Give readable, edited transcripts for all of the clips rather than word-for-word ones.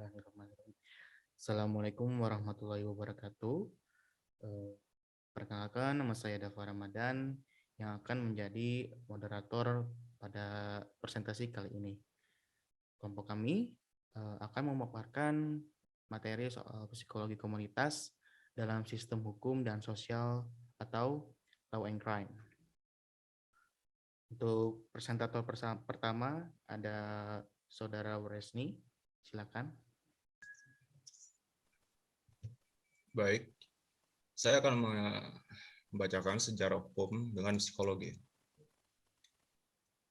Bismillahirrahmanirrahim. Assalamualaikum warahmatullahi wabarakatuh. Perkenalkan, nama saya Dava Ramadan yang akan menjadi moderator pada presentasi kali ini. Kelompok kami akan memaparkan materi soal psikologi komunitas dalam sistem hukum dan sosial atau law and crime. Untuk presentator pertama ada Saudara Wresni, silakan. Baik, saya akan membacakan sejarah hukum dengan psikologi.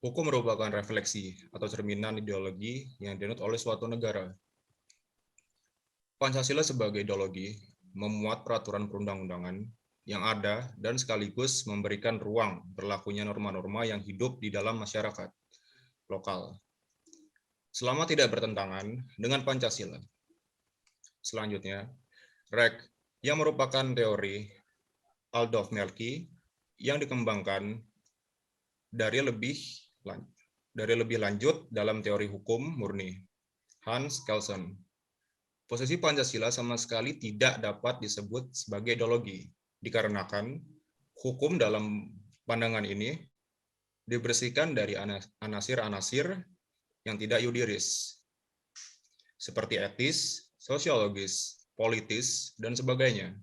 Hukum merupakan refleksi atau cerminan ideologi yang dianut oleh suatu negara. Pancasila sebagai ideologi memuat peraturan perundang-undangan yang ada dan sekaligus memberikan ruang berlakunya norma-norma yang hidup di dalam masyarakat lokal, selama tidak bertentangan dengan Pancasila. Selanjutnya, REC yang merupakan teori Adolf Melky yang dikembangkan dari lebih lanjut dalam teori hukum murni, Hans Kelsen. Posisi Pancasila sama sekali tidak dapat disebut sebagai ideologi, dikarenakan hukum dalam pandangan ini dibersihkan dari anasir-anasir yang tidak yudiris, seperti etis, sosiologis, politis, dan sebagainya.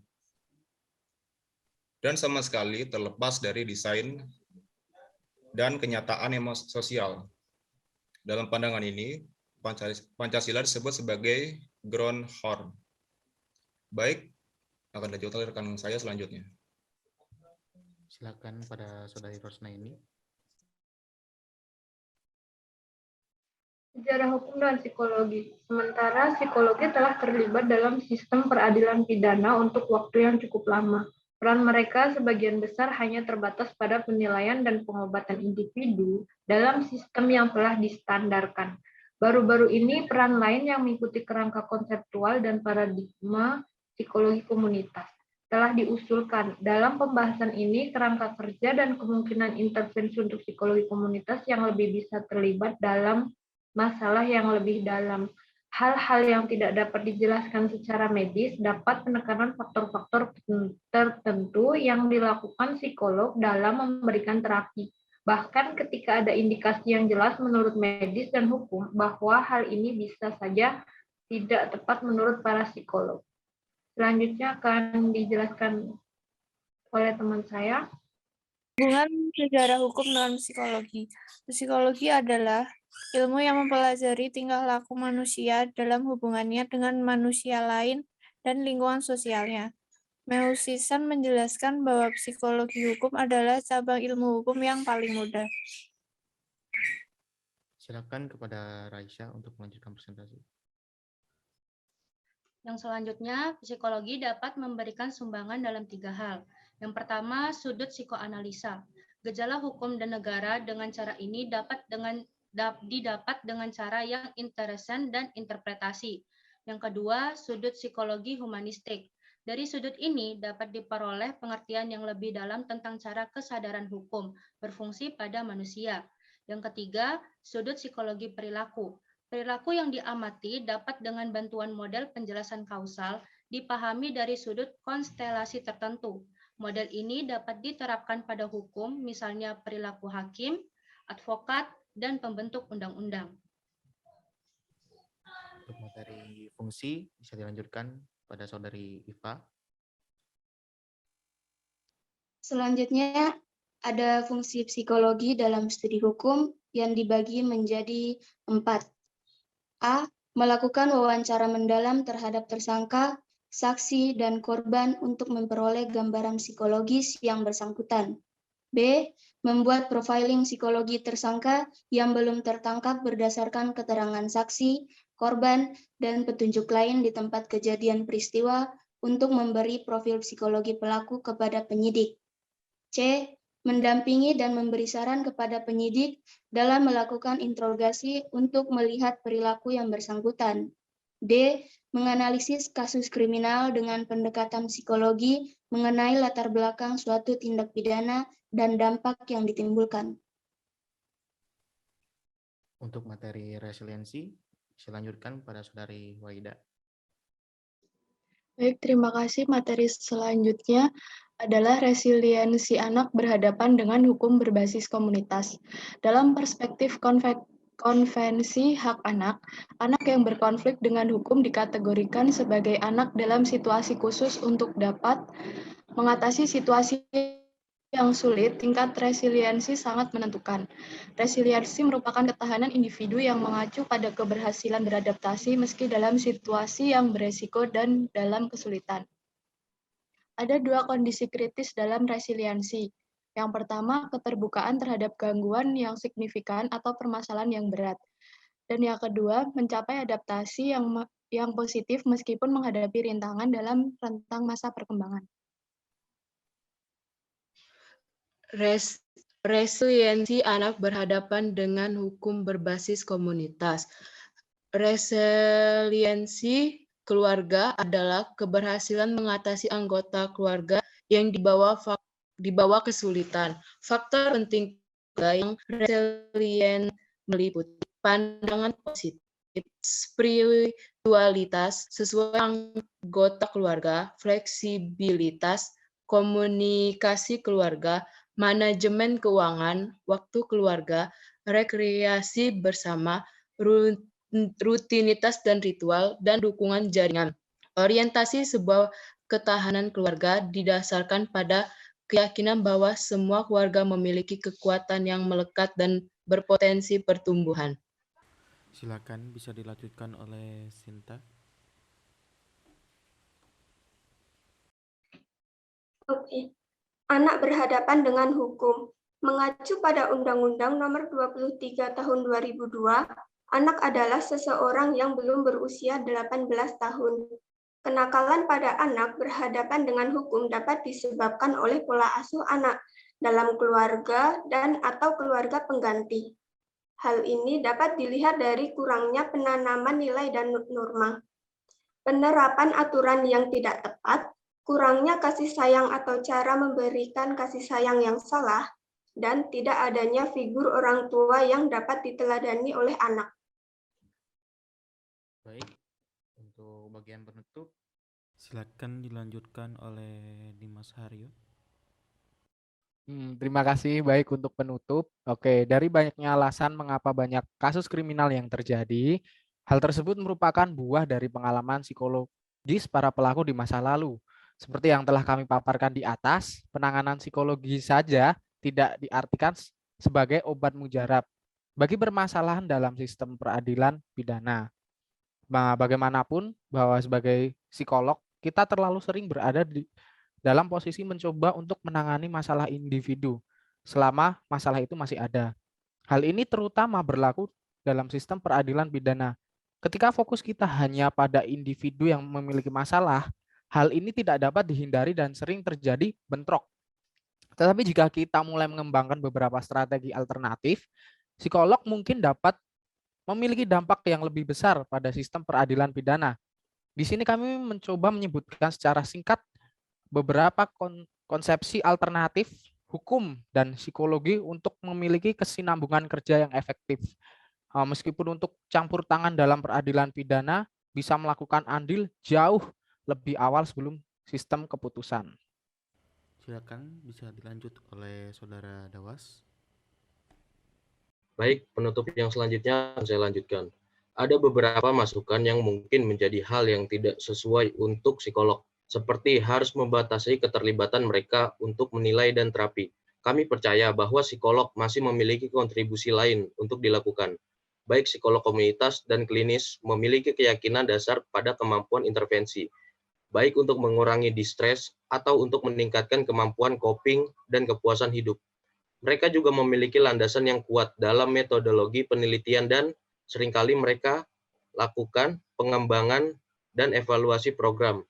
Dan sama sekali terlepas dari desain dan kenyataan sosial. Dalam pandangan ini, Pancasila disebut sebagai Grundhorn. Baik, akan dilanjutkan rekan saya selanjutnya. Silakan pada Saudari Rosna ini. Sejarah hukum dan psikologi. Sementara psikologi telah terlibat dalam sistem peradilan pidana untuk waktu yang cukup lama. Peran mereka sebagian besar hanya terbatas pada penilaian dan pengobatan individu dalam sistem yang telah distandarkan. Baru-baru ini peran lain yang mengikuti kerangka konseptual dan paradigma psikologi komunitas telah diusulkan. Dalam pembahasan ini, kerangka kerja dan kemungkinan intervensi untuk psikologi komunitas yang lebih bisa terlibat dalam masalah yang lebih dalam. Hal-hal yang tidak dapat dijelaskan secara medis dapat penekanan faktor-faktor tertentu yang dilakukan psikolog dalam memberikan terapi. Bahkan ketika ada indikasi yang jelas menurut medis dan hukum bahwa hal ini bisa saja tidak tepat menurut para psikolog. Selanjutnya akan dijelaskan oleh teman saya. Hubungan sejarah hukum dengan psikologi. Psikologi adalah ilmu yang mempelajari tingkah laku manusia dalam hubungannya dengan manusia lain dan lingkungan sosialnya. Meusisan menjelaskan bahwa psikologi hukum adalah cabang ilmu hukum yang paling mudah. Silakan kepada Raisya untuk melanjutkan presentasi. Yang selanjutnya, psikologi dapat memberikan sumbangan dalam 3 hal. Yang pertama, sudut psikoanalisa. Gejala hukum dan negara dengan cara ini didapat dengan cara yang interesan dan interpretasi. Yang kedua, sudut psikologi humanistik. Dari sudut ini dapat diperoleh pengertian yang lebih dalam tentang cara kesadaran hukum berfungsi pada manusia. Yang ketiga, sudut psikologi perilaku. Perilaku yang diamati dapat dengan bantuan model penjelasan kausal dipahami dari sudut konstelasi tertentu. Model ini dapat diterapkan pada hukum, misalnya perilaku hakim, advokat, dan pembentuk undang-undang. Untuk materi fungsi bisa dilanjutkan pada Saudari Iva. Selanjutnya ada fungsi psikologi dalam studi hukum yang dibagi menjadi 4. A. Melakukan wawancara mendalam terhadap tersangka, saksi, dan korban untuk memperoleh gambaran psikologis yang bersangkutan. B. Membuat profiling psikologi tersangka yang belum tertangkap berdasarkan keterangan saksi, korban, dan petunjuk lain di tempat kejadian peristiwa untuk memberi profil psikologi pelaku kepada penyidik. C. Mendampingi dan memberi saran kepada penyidik dalam melakukan interogasi untuk melihat perilaku yang bersangkutan. D. Menganalisis kasus kriminal dengan pendekatan psikologi mengenai latar belakang suatu tindak pidana dan dampak yang ditimbulkan. Untuk materi resiliensi Saya lanjutkan pada Saudari Waida. Baik, terima kasih. Materi selanjutnya adalah resiliensi anak berhadapan dengan hukum berbasis komunitas. Dalam perspektif konvensi hak anak yang berkonflik dengan hukum dikategorikan sebagai anak dalam situasi khusus untuk dapat mengatasi situasi yang sulit. Tingkat resiliensi sangat menentukan. Resiliensi merupakan ketahanan individu yang mengacu pada keberhasilan beradaptasi meski dalam situasi yang beresiko dan dalam kesulitan. Ada dua kondisi kritis dalam resiliensi. Yang pertama, keterbukaan terhadap gangguan yang signifikan atau permasalahan yang berat. Dan yang kedua, mencapai adaptasi yang positif meskipun menghadapi rintangan dalam rentang masa perkembangan. Resiliensi anak berhadapan dengan hukum berbasis komunitas. Resiliensi keluarga adalah keberhasilan mengatasi anggota keluarga yang dibawa kesulitan. Faktor penting yang resilient meliputi pandangan positif, spiritualitas sesuai anggota keluarga, fleksibilitas, komunikasi keluarga, manajemen keuangan, waktu keluarga, rekreasi bersama, rutinitas dan ritual, dan dukungan jaringan. Orientasi sebuah ketahanan keluarga didasarkan pada keyakinan bahwa semua keluarga memiliki kekuatan yang melekat dan berpotensi pertumbuhan. Silakan bisa dilanjutkan oleh Sinta. Oke. Anak berhadapan dengan hukum. Mengacu pada Undang-Undang Nomor 23 Tahun 2002, anak adalah seseorang yang belum berusia 18 tahun. Kenakalan pada anak berhadapan dengan hukum dapat disebabkan oleh pola asuh anak dalam keluarga dan atau keluarga pengganti. Hal ini dapat dilihat dari kurangnya penanaman nilai dan norma, penerapan aturan yang tidak tepat, kurangnya kasih sayang atau cara memberikan kasih sayang yang salah, dan tidak adanya figur orang tua yang dapat diteladani oleh anak. Baik, untuk bagian penutup, silakan dilanjutkan oleh Dimas Haryo. Terima kasih. Baik, untuk penutup. Oke, dari banyaknya alasan mengapa banyak kasus kriminal yang terjadi, hal tersebut merupakan buah dari pengalaman psikologis para pelaku di masa lalu. Seperti yang telah kami paparkan di atas, penanganan psikologi saja tidak diartikan sebagai obat mujarab bagi permasalahan dalam sistem peradilan pidana. Bagaimanapun, bahwa sebagai psikolog, kita terlalu sering berada dalam posisi mencoba untuk menangani masalah individu selama masalah itu masih ada. Hal ini terutama berlaku dalam sistem peradilan pidana. Ketika fokus kita hanya pada individu yang memiliki masalah, hal ini tidak dapat dihindari dan sering terjadi bentrok. Tetapi jika kita mulai mengembangkan beberapa strategi alternatif, psikolog mungkin dapat memiliki dampak yang lebih besar pada sistem peradilan pidana. Di sini kami mencoba menyebutkan secara singkat beberapa konsepsi alternatif hukum dan psikologi untuk memiliki kesinambungan kerja yang efektif. Meskipun untuk campur tangan dalam peradilan pidana bisa melakukan andil jauh lebih awal sebelum sistem keputusan. Silakan bisa dilanjut oleh Saudara Dawas. Baik, penutup yang selanjutnya saya lanjutkan. Ada beberapa masukan yang mungkin menjadi hal yang tidak sesuai untuk psikolog, seperti harus membatasi keterlibatan mereka untuk menilai dan terapi. Kami percaya bahwa psikolog masih memiliki kontribusi lain untuk dilakukan. Baik psikolog komunitas dan klinis memiliki keyakinan dasar pada kemampuan intervensi, baik untuk mengurangi distres atau untuk meningkatkan kemampuan coping dan kepuasan hidup. Mereka juga memiliki landasan yang kuat dalam metodologi penelitian dan seringkali mereka lakukan pengembangan dan evaluasi program.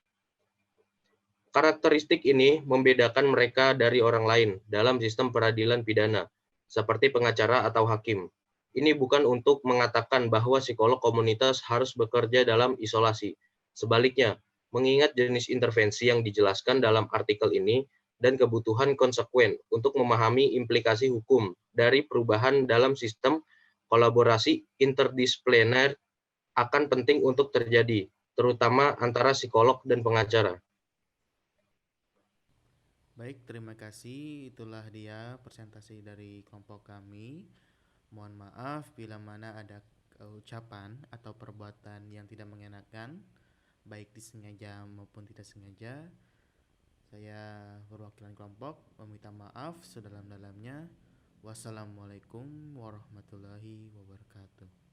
Karakteristik ini membedakan mereka dari orang lain dalam sistem peradilan pidana, seperti pengacara atau hakim. Ini bukan untuk mengatakan bahwa psikolog komunitas harus bekerja dalam isolasi. Sebaliknya, mengingat jenis intervensi yang dijelaskan dalam artikel ini dan kebutuhan konsekuen untuk memahami implikasi hukum dari perubahan dalam sistem kolaborasi interdisipliner akan penting untuk terjadi, terutama antara psikolog dan pengacara. Baik, terima kasih. Itulah dia presentasi dari kelompok kami. Mohon maaf bila mana ada ucapan atau perbuatan yang tidak mengenakan, baik disengaja maupun tidak sengaja. Saya perwakilan kelompok meminta maaf sedalam-dalamnya. Wassalamualaikum warahmatullahi wabarakatuh.